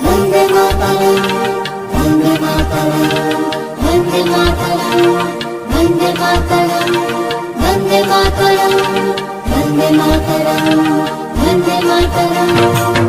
वन्दे मातरम् वन्दे मातरम् वन्दे मातरम् वन्दे मातरम् वन्दे मातरम् वन्दे मातरम् वन्दे मातरम्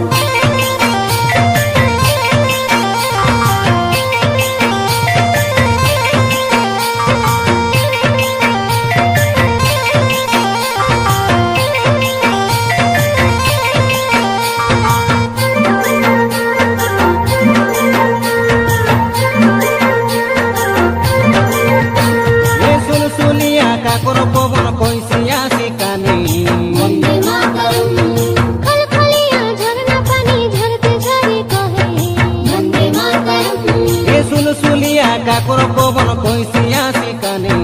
काकुर पवन कोइसिया सिकाने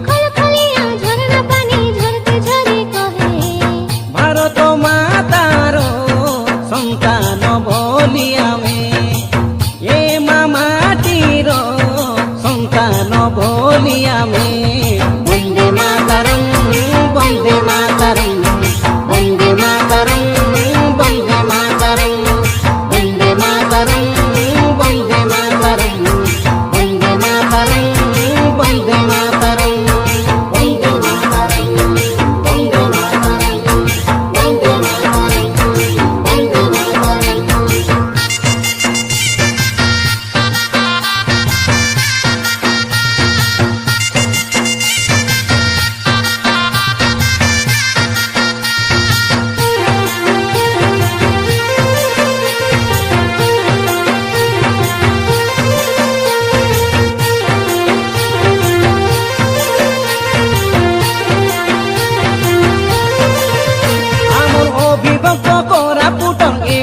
खलखलिया झरना पानी झरते झरे कहे भारत मातारो संतान बोली आमे ये मामाटीर संतान बोली आमे वन्दे मातरम् वन्दे मातरम् वन्दे मातरम् वन्दे मातरम् वन्दे मातरम् वन्दे मातरम्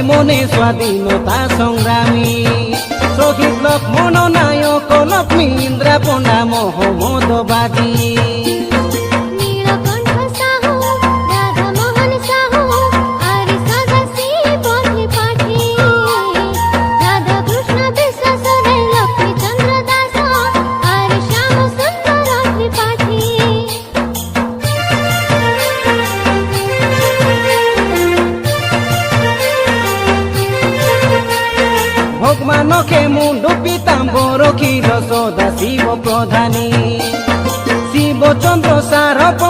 মনে স্বাধীনতা সংগ্রামী শহীদ লক্ষ্মণ নায়ক লক্ষ্মী ইন্দ্রা পণ্ডা মহম্মদ বাদী নীলকণ্ঠ সাহু রাধা মোহন সাহু আর সাজাসি বন্ধে পাঠে রাধা কৃষ্ণ বিশ্বাস লক্ষ্মী চন্দ্র দাস আর শ্যাম সুন্দর ত্রিপাঠী ভগবানকে মুন্ডু পিতাম্বর ক্ষীর সদা শিব প্রধানী শিবচন্দ্র সারপ